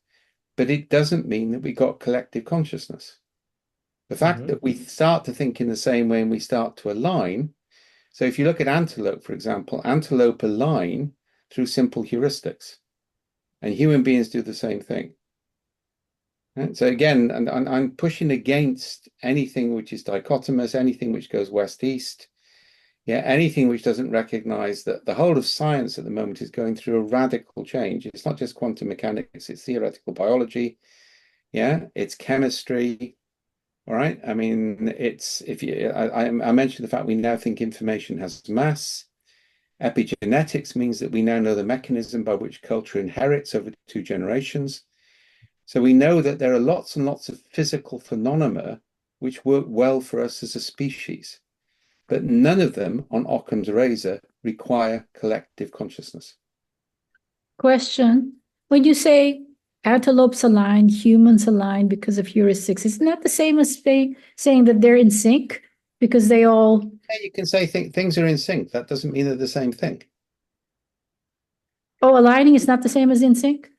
but it doesn't mean that we got collective consciousness. The fact that we start to think in the same way and we start to align. So if you look at antelope, for example, antelope align through simple heuristics, and human beings do the same thing. Right? So again, and I'm pushing against anything which is dichotomous, anything which goes west-east, anything which doesn't recognize that the whole of science at the moment is going through a radical change. It's not just quantum mechanics, it's theoretical biology, it's chemistry. All right. I mean, I mentioned the fact we now think information has mass. Epigenetics means that we now know the mechanism by which culture inherits over 2 generations. So we know that there are lots and lots of physical phenomena which work well for us as a species, but none of them on Occam's razor require collective consciousness. Question. When you say antelopes align, humans align because of heuristics, isn't that the same as saying that they're in sync because they all... Yeah, you can say things are in sync. That doesn't mean they're the same thing. Oh, aligning is not the same as in sync?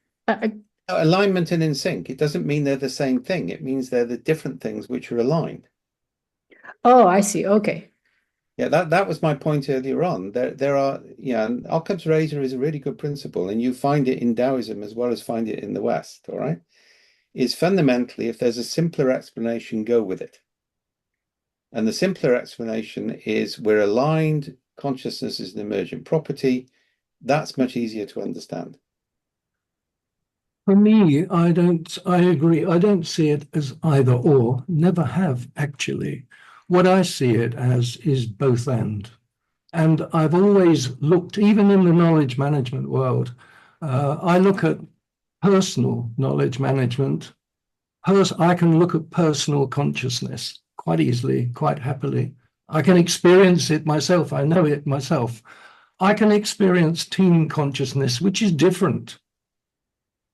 Alignment and in sync, it doesn't mean they're the same thing. It means they're the different things which are aligned. Oh, I see. Okay. Yeah, that was my point earlier on. There are, and Occam's razor is a really good principle, and you find it in Taoism as well as find it in the West, all right? Is fundamentally, if there's a simpler explanation, go with it. And the simpler explanation is we're aligned, consciousness is an emergent property. That's much easier to understand. For me, I agree. I don't see it as either or, never have actually. What I see it as is both and. And I've always looked, even in the knowledge management world, I look at personal knowledge management. I can look at personal consciousness quite easily, quite happily. I can experience it myself. I know it myself. I can experience team consciousness, which is different.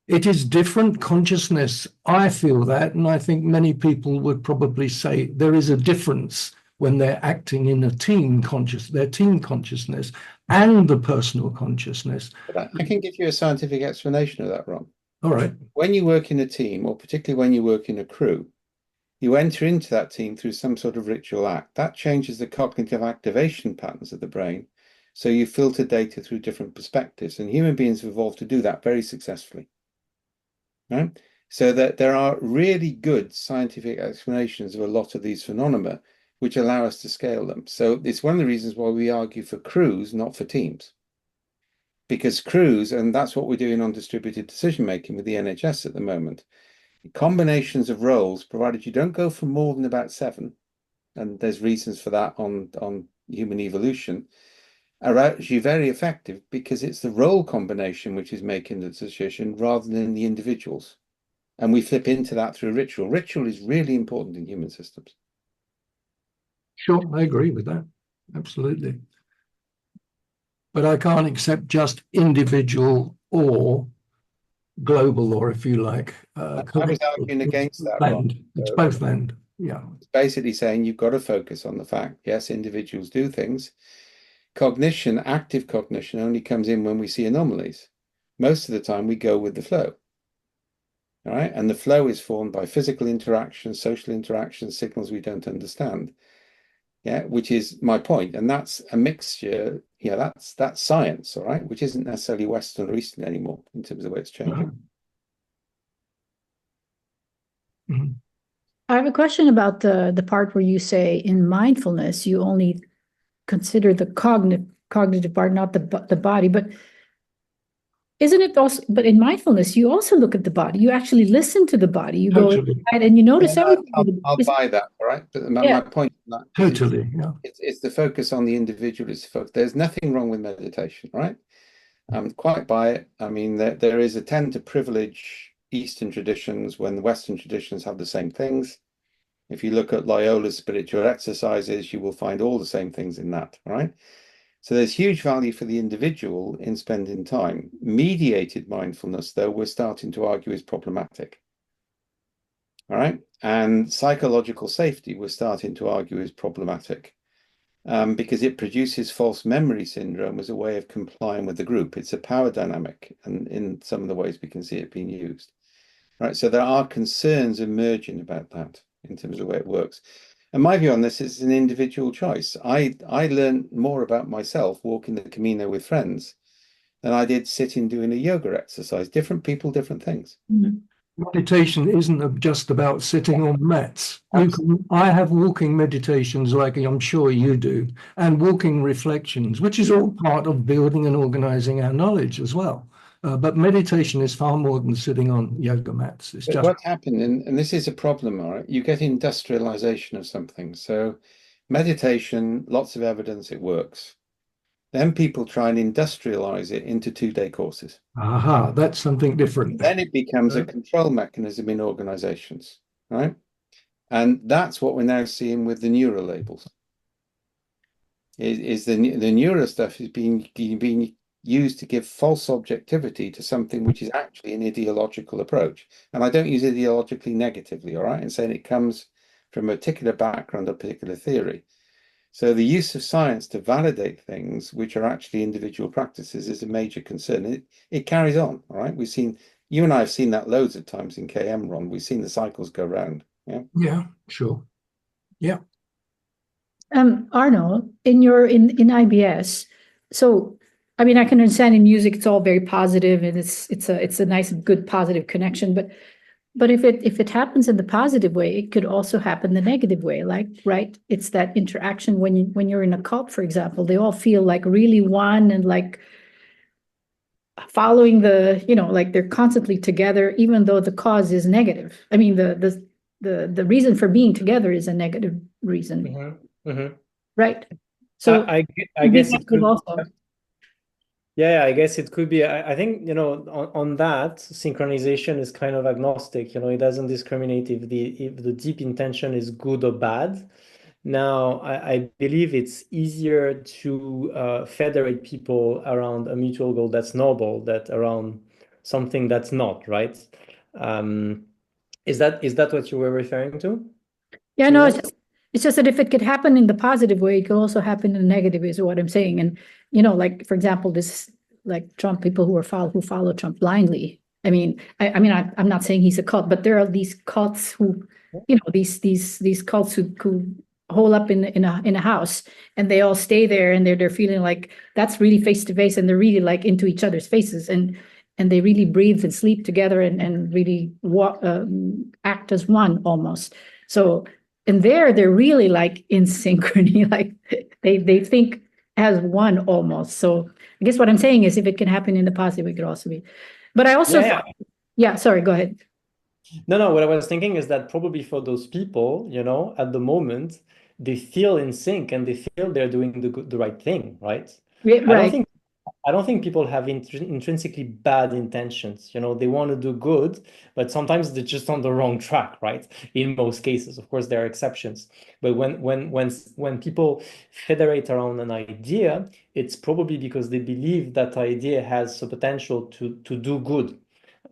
It is different consciousness. I feel that, and I think many people would probably say there is a difference when they're acting in their team consciousness and the personal consciousness. But I can give you a scientific explanation of that, Ron. All right. When you work in a team, or particularly when you work in a crew, you enter into that team through some sort of ritual act. That changes the cognitive activation patterns of the brain. So you filter data through different perspectives, and human beings have evolved to do that very successfully. Right? So that there are really good scientific explanations of a lot of these phenomena which allow us to scale them. So it's one of the reasons why we argue for crews, not for teams. Because crews, and that's what we're doing on distributed decision making with the NHS at the moment, combinations of roles, provided you don't go for more than about 7, and there's reasons for that on human evolution, are actually very effective because it's the role combination which is making the decision rather than the individuals. And we flip into that through ritual. Ritual is really important in human systems. Sure, I agree with that. Absolutely. But I can't accept just individual or global, or if you like. I was arguing against that, Ron. It's both and, yeah. It's basically saying you've got to focus on the fact, yes, individuals do things. Cognition, active cognition, only comes in when we see anomalies. Most of the time we go with the flow. All right. And the flow is formed by physical interaction, social interaction, signals we don't understand. Yeah, which is my point. And that's a mixture. Yeah, that's science, all right, which isn't necessarily Western or Eastern anymore in terms of the way it's changing. Mm-hmm. I have a question about the part where you say in mindfulness you only consider the cognitive part, not the body. But isn't it also? But in mindfulness, you also look at the body. You actually listen to the body. You go Totally, inside and you notice everything. I'll buy that, all right? But my Yeah. point on that is totally. Yeah. it's the focus on the individual. It's the focus. There's nothing wrong with meditation, right? Quite by it. I mean, there is a tend to privilege Eastern traditions when the Western traditions have the same things. If you look at Loyola's spiritual exercises, you will find all the same things in that, right? So there's huge value for the individual in spending time. Mediated mindfulness, though, we're starting to argue is problematic. All right. And psychological safety, we're starting to argue is problematic because it produces false memory syndrome as a way of complying with the group. It's a power dynamic, and in some of the ways we can see it being used. Right. So there are concerns emerging about that in terms of the way it works. And my view on this is an individual choice. I learned more about myself walking the Camino with friends than I did sitting doing a yoga exercise. Different people, different things. Mhm. Meditation isn't just about sitting on mats. I have walking meditations like I'm sure you do, and walking reflections, which is all part of building and organizing our knowledge as well. But meditation is far more than sitting on yoga mats. It's just What happened, and this is a problem, all right? You get industrialization of something. So meditation, lots of evidence it works. Then people try and industrialize it into 2-day courses. aha, that's something different. Then it becomes a control mechanism in organizations, right? And that's what we're now seeing with the neuro labels. Is the neuro stuff is being used to give false objectivity to something which is actually an ideological approach. And I don't use ideologically negatively, all right? And saying it comes from a particular background or particular theory. So the use of science to validate things which are actually individual practices is a major concern. It carries on, all right? We've seen, you and I have seen that loads of times in KM, Ron. We've seen the cycles go round. Yeah. Yeah, sure. Yeah. Arnaud, in IBS, so I mean, I can understand in music it's all very positive and it's a nice, good, positive connection. But if it happens in the positive way, it could also happen the negative way. Like, right? It's that interaction when you're in a cult, for example, they all feel like really one and like following like they're constantly together, even though the cause is negative. I mean, the reason for being together is a negative reason. Right. So I guess it could. also. Yeah, I guess it could be. I think, on that, synchronization is kind of agnostic. It doesn't discriminate if the deep intention is good or bad. Now, I believe it's easier to federate people around a mutual goal that's noble than around something that's not, right? Is that what you were referring to? Yeah, no, it's just that if it could happen in the positive way, it could also happen in the negative way, is what I'm saying. And, like, for example, this, like Trump, people who follow Trump blindly. I mean, I'm not saying he's a cult, but there are these cults who, these cults who hole up in a house and they all stay there and they're feeling like that's really face to face and they're really like into each other's faces and they really breathe and sleep together and really act as one almost. So, and they're really like in synchrony, like they think as one almost. So I guess what I'm saying is if it can happen in the positive, it could also be. But I also sorry, go ahead. No, what I was thinking is that probably for those people, at the moment, they feel in sync and they feel they're doing the right thing, right? Right. I don't think people have intrinsically bad intentions. They want to do good, but sometimes they're just on the wrong track, right? In most cases, of course, there are exceptions. But when people federate around an idea, it's probably because they believe that idea has the potential to do good,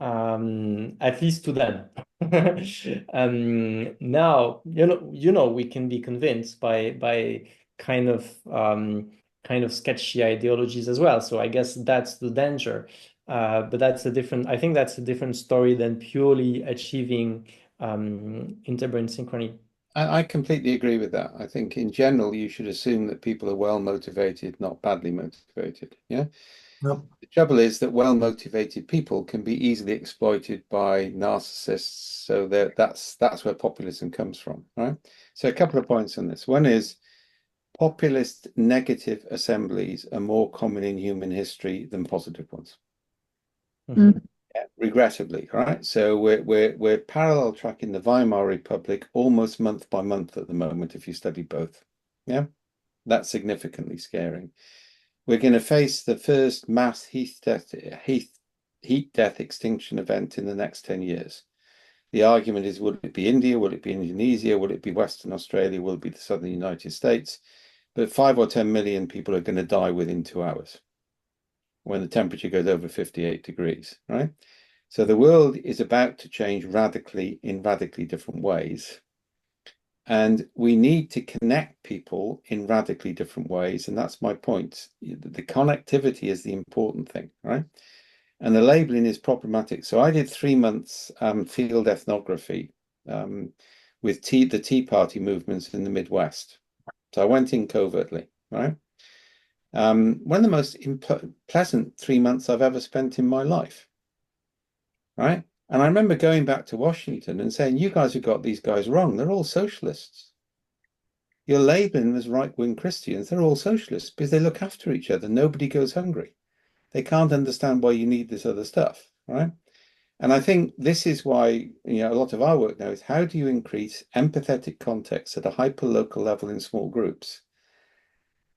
at least to them. Now, we can be convinced by kind of sketchy ideologies as well. So I guess that's the danger. But I think that's a different story than purely achieving interbrain synchrony. I completely agree with that. I think in general, you should assume that people are well motivated, not badly motivated. Yeah. Yep. The trouble is that well-motivated people can be easily exploited by narcissists. So that's where populism comes from, right? So a couple of points on this. One is populist negative assemblies are more common in human history than positive ones. Mm. Yeah, regrettably, right? So we're parallel tracking the Weimar Republic almost month by month at the moment if you study both. Yeah, that's significantly scaring. We're going to face the first mass heat death extinction event in the next 10 years. The argument is, will it be India? Will it be Indonesia? Will it be Western Australia? Will it be the southern United States? But 5 or 10 million people are going to die within 2 hours when the temperature goes over 58 degrees, right? So the world is about to change radically in radically different ways. And we need to connect people in radically different ways. And that's my point. The connectivity is the important thing, right? And the labeling is problematic. So I did 3 months field ethnography with the Tea Party movements in the Midwest. So I went in covertly, right? One of the most pleasant 3 months I've ever spent in my life, right? And I remember going back to Washington and saying, you guys have got these guys wrong. They're all socialists. You're labeling them as right-wing Christians. They're all socialists because they look after each other. Nobody goes hungry. They can't understand why you need this other stuff, right? And I think this is why, a lot of our work now is how do you increase empathetic context at a hyper-local level in small groups?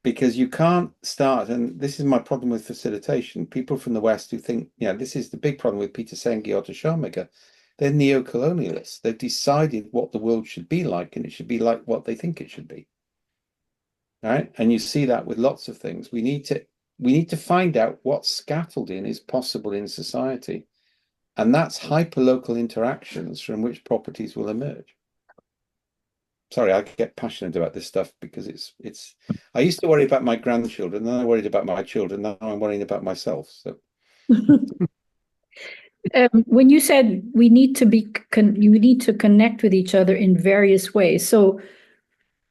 Because you can't start, and this is my problem with facilitation, people from the West who think, this is the big problem with Peter Senge or Sharmaga, they're neo-colonialists. They've decided what the world should be like, and it should be like what they think it should be. All right? And you see that with lots of things. We need to find out what scaffolding is possible in society. And that's hyperlocal interactions from which properties will emerge. Sorry, I get passionate about this stuff because I used to worry about my grandchildren, then I worried about my children, now I'm worrying about myself. So When you said we need to you need to connect with each other in various ways. So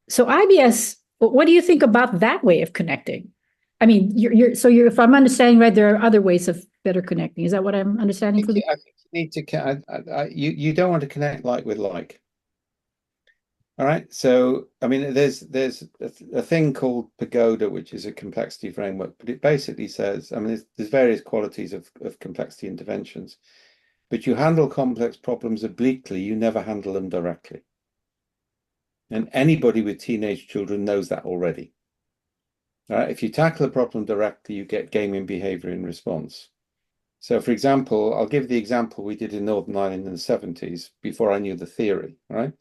IBS, what do you think about that way of connecting? I mean, if I'm understanding right, there are other ways of better connecting. Is that what I'm understanding? I think you need to you don't want to connect like with like. All right. So, I mean, there's a thing called Pagoda, which is a complexity framework, but it basically says, I mean, there's various qualities of complexity interventions, but you handle complex problems obliquely, you never handle them directly. And anybody with teenage children knows that already. All right. If you tackle a problem directly, you get gaming behavior in response. So, for example, I'll give the example we did in Northern Ireland in the 70s before I knew the theory, right?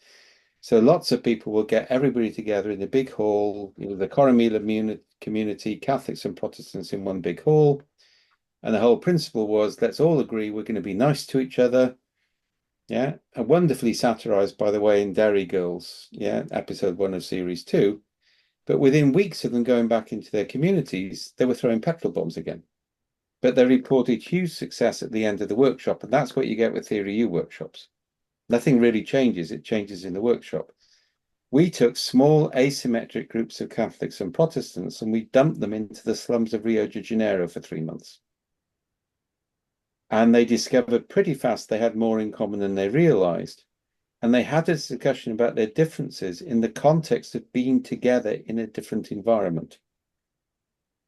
So lots of people will get everybody together in a big hall, the Coromila community, Catholics and Protestants in one big hall. And the whole principle was, let's all agree we're going to be nice to each other. Yeah. And wonderfully satirized, by the way, in Dairy Girls, episode 1 of series 2. But within weeks of them going back into their communities, they were throwing petrol bombs again. But they reported huge success at the end of the workshop. And that's what you get with Theory U workshops. Nothing really changes. It changes in the workshop. We took small asymmetric groups of Catholics and Protestants and we dumped them into the slums of Rio de Janeiro for 3 months. And they discovered pretty fast they had more in common than they realized. And they had a discussion about their differences in the context of being together in a different environment.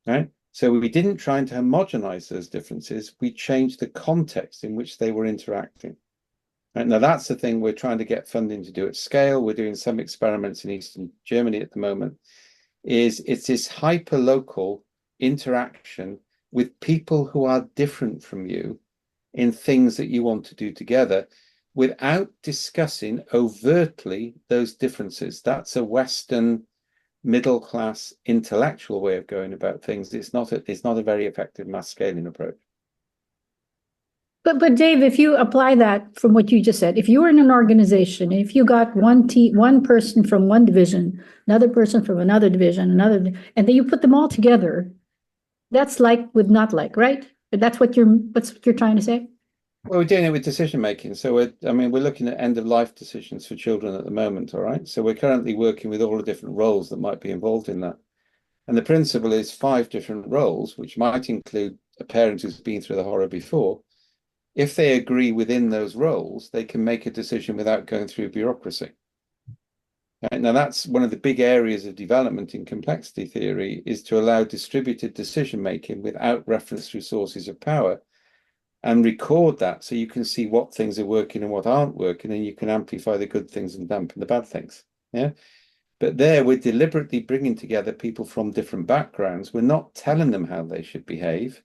Right? So we didn't try to homogenize those differences. We changed the context in which they were interacting. Right, now, that's the thing we're trying to get funding to do at scale. We're doing some experiments in Eastern Germany at the moment. It's this hyper-local interaction with people who are different from you in things that you want to do together without discussing overtly those differences. That's a Western middle-class intellectual way of going about things. It's not a very effective mass scaling approach. But Dave, if you apply that from what you just said, if you were in an organization, if you got one person from one division, another person from another division, and then you put them all together, that's like with not like, right? That's what you're trying to say? Well, we're doing it with decision making. So we're looking at end of life decisions for children at the moment. All right. So we're currently working with all the different roles that might be involved in that. And the principle is 5 different roles, which might include a parent who's been through the horror before, if they agree within those roles, they can make a decision without going through bureaucracy. Right? Now, that's one of the big areas of development in complexity theory, is to allow distributed decision making without reference through sources of power, and record that so you can see what things are working and what aren't working, and you can amplify the good things and dampen the bad things. Yeah. But there, we're deliberately bringing together people from different backgrounds. We're not telling them how they should behave.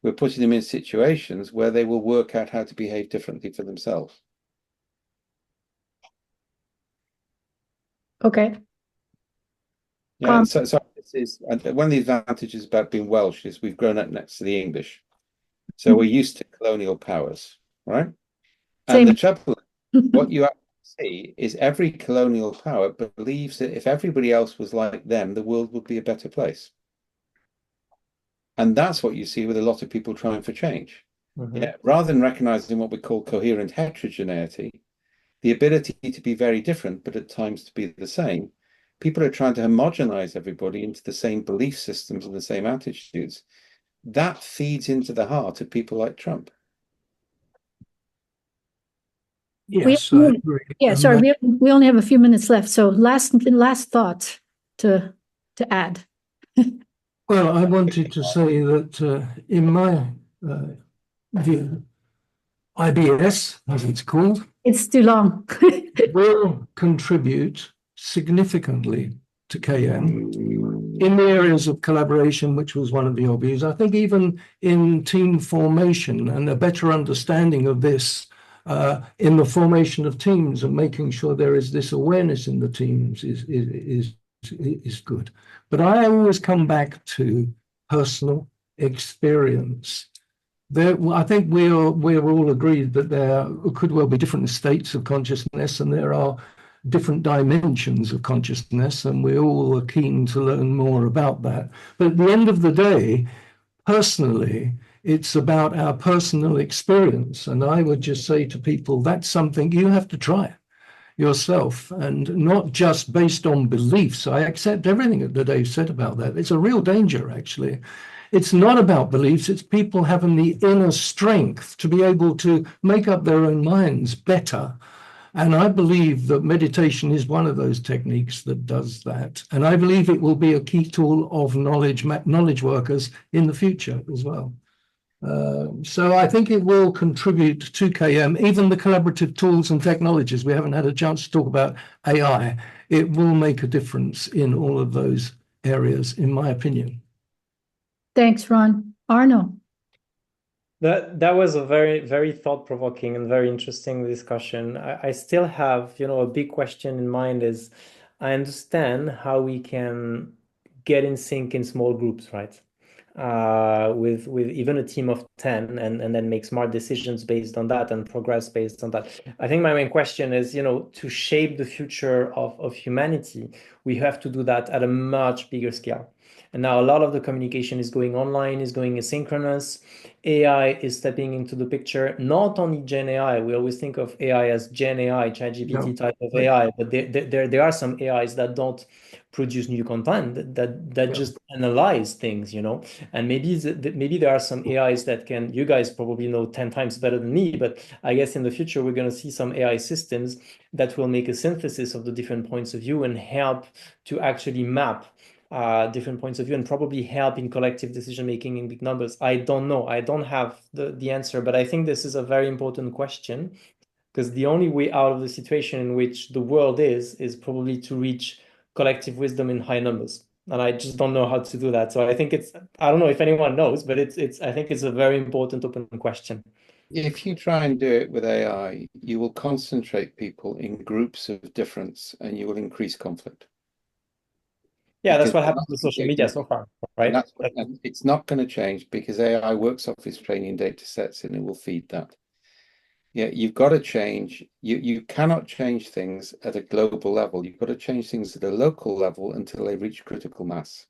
We're putting them in situations where they will work out how to behave differently for themselves. Okay. Yeah, so this is one of the advantages about being Welsh is we've grown up next to the English. So we're used to colonial powers, right? And the trouble, what you actually see is every colonial power believes that if everybody else was like them, the world would be a better place. And that's what you see with a lot of people trying for change. Yeah, rather than recognizing what we call coherent heterogeneity, the ability to be very different, but at times to be the same, people are trying to homogenize everybody into the same belief systems and the same attitudes. That feeds into the heart of people like Trump. Yes, I agree. Yeah, sorry, we only have a few minutes left. So last thought to add. Well, I wanted to say that in my view, IBS, as it's called, it's too long. will contribute significantly to KM in the areas of collaboration, which was one of the obvious. I think even in team formation and a better understanding of this in the formation of teams and making sure there is this awareness in the teams is good. But I always come back to personal experience. I think we're all agreed that there could well be different states of consciousness, and there are different dimensions of consciousness, and we all are keen to learn more about that. But at the end of the day, personally, it's about our personal experience. And I would just say to people, that's something you have to try yourself, and not just based on beliefs. I accept everything that Dave said about that. It's a real danger, actually. It's not about beliefs. It's people having the inner strength to be able to make up their own minds better. And I believe that meditation is one of those techniques that does that. And I believe it will be a key tool of knowledge workers in the future as well. So I think it will contribute to KM, even the collaborative tools and technologies. We haven't had a chance to talk about AI. It will make a difference in all of those areas, in my opinion. Thanks, Ron. Arnaud. That was a very, very thought-provoking and very interesting discussion. I still have, a big question in mind is, I understand how we can get in sync in small groups, right? With even a team of 10 and then make smart decisions based on that and progress based on that. I think my main question is, to shape the future of humanity, we have to do that at a much bigger scale. And now a lot of the communication is going online, is going asynchronous. AI is stepping into the picture, not only Gen AI. We always think of AI as Gen AI, ChatGPT type of AI, but there are some AIs that don't produce new content, that just analyze things, and maybe there are some AIs that can, you guys probably know 10 times better than me, but I guess in the future we're going to see some AI systems that will make a synthesis of the different points of view and help to actually map different points of view and probably help in collective decision making in big numbers. I don't know. I don't have the answer, but I think this is a very important question, because the only way out of the situation in which the world is probably to reach collective wisdom in high numbers. And I just don't know how to do that. So I think I don't know if anyone knows, but I think it's a very important open question. If you try and do it with AI, you will concentrate people in groups of difference and you will increase conflict. Yeah, that's what happened with social media so far, right? And it's not going to change because AI works off its training data sets and it will feed that. Yeah, you've got to change. You cannot change things at a global level. You've got to change things at a local level until they reach critical mass.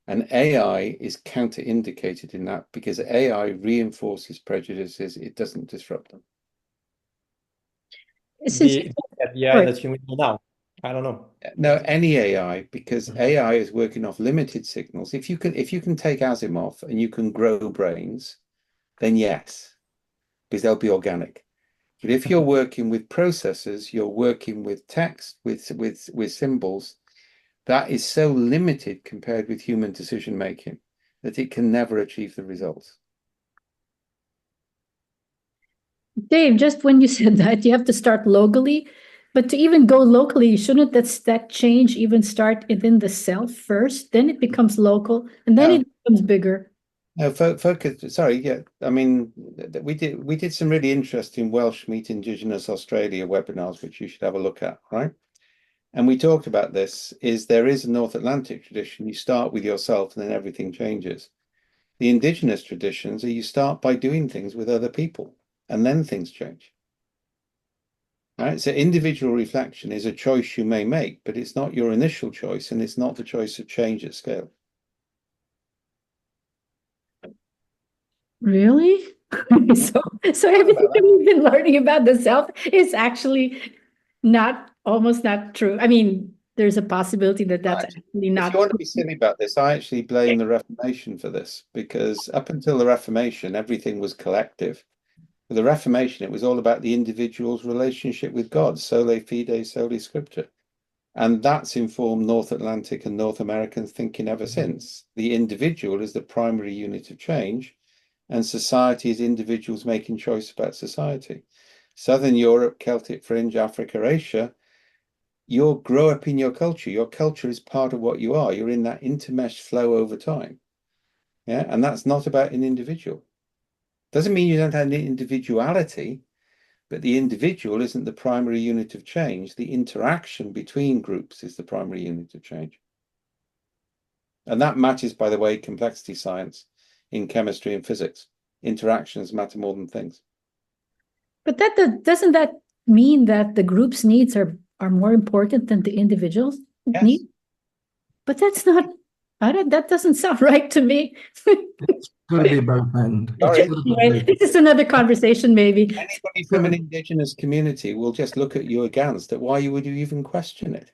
And AI is counter-indicated in that because AI reinforces prejudices. It doesn't disrupt them. The AI that you mean now. I don't know. No, any AI, because AI is working off limited signals. If you can take Asimov and you can grow brains, then yes, because they'll be organic. But if you're working with processors, you're working with text, with symbols, that is so limited compared with human decision making that it can never achieve the results. Dave, just when you said that, you have to start locally. But to even go locally, shouldn't that change even start within the self first? Then it becomes local, and then it becomes bigger. No, focus. Sorry, yeah. I mean, we did some really interesting Welsh Meet Indigenous Australia webinars, which you should have a look at, right? And we talked about this. There is a North Atlantic tradition. You start with yourself, and then everything changes. The indigenous traditions are you start by doing things with other people, and then things change. Right? So individual reflection is a choice you may make, but it's not your initial choice, and it's not the choice of change at scale. Really? So everything that we've been learning about the self is actually almost not true. I mean, there's a possibility that that's actually not. If you want to be silly about this, I actually blame the Reformation for this, because up until the Reformation, everything was collective. With the Reformation, it was all about the individual's relationship with God, soli fide, soli scriptura. And that's informed North Atlantic and North American thinking ever since. The individual is the primary unit of change, and society is individuals making choice about society. Southern Europe, Celtic Fringe, Africa, Asia, you grow up in your culture. Your culture is part of what you are. You're in that intermeshed flow over time. Yeah, and that's not about an individual. Doesn't mean you don't have any individuality, but the individual isn't the primary unit of change. The interaction between groups is the primary unit of change. And that matches, by the way, complexity science in chemistry and physics. Interactions matter more than things. But doesn't that mean that the group's needs are more important than the individual's needs? But that's not, that doesn't sound right to me. It's got to be both ends. This is another conversation, maybe. Anybody from an indigenous community will just look at you aghast at why would you even question it?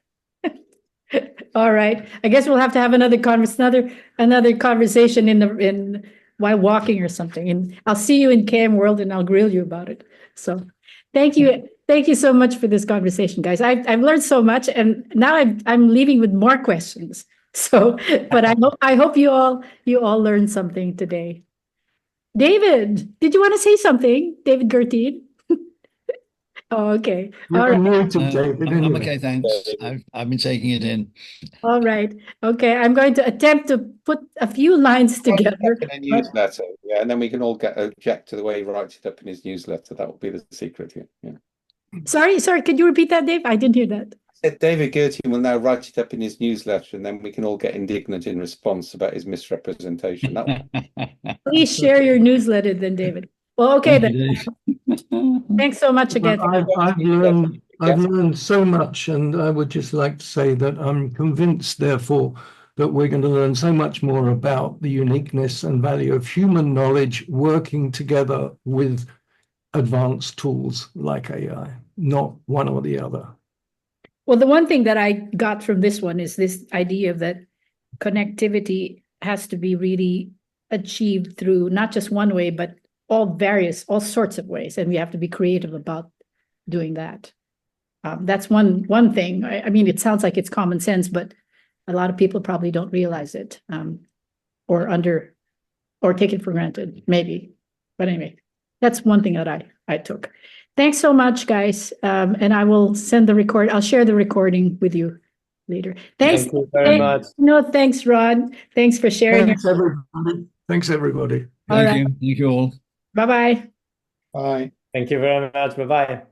All right. I guess we'll have to have another conversation in while walking or something. And I'll see you in KM World and I'll grill you about it. So thank you. Thank you so much for this conversation, guys. I've learned so much, and now I'm leaving with more questions. So, but I hope you all learned something today. David, did you want to say something? David Gertine? Oh, okay. All right. I'm okay, thanks. I've been taking it in. All right. Okay, I'm going to attempt to put a few lines together. In a newsletter, yeah, and then we can all object to the way he writes it up in his newsletter. That will be the secret here. Yeah. Sorry. Could you repeat that, Dave? I didn't hear that. I said David Gertine will now write it up in his newsletter, and then we can all get indignant in response about his misrepresentation. Please share your newsletter then, David. Well, okay then. Thanks so much again. I've learned so much, and I would just like to say that I'm convinced, therefore, that we're going to learn so much more about the uniqueness and value of human knowledge working together with advanced tools like AI, not one or the other. Well, the one thing that I got from this one is this idea that connectivity has to be really achieved through not just one way, but all sorts of ways. And we have to be creative about doing that. That's one thing. I mean, it sounds like it's common sense, but a lot of people probably don't realize it or take it for granted, maybe. But anyway, that's one thing that I took. Thanks so much, guys. And I will send I'll share the recording with you later. Thanks. Thank you very much. No, thanks, Ron. Thanks for sharing. Thanks, everybody. Thank you all. Bye-bye. Bye. Thank you very much. Bye-bye.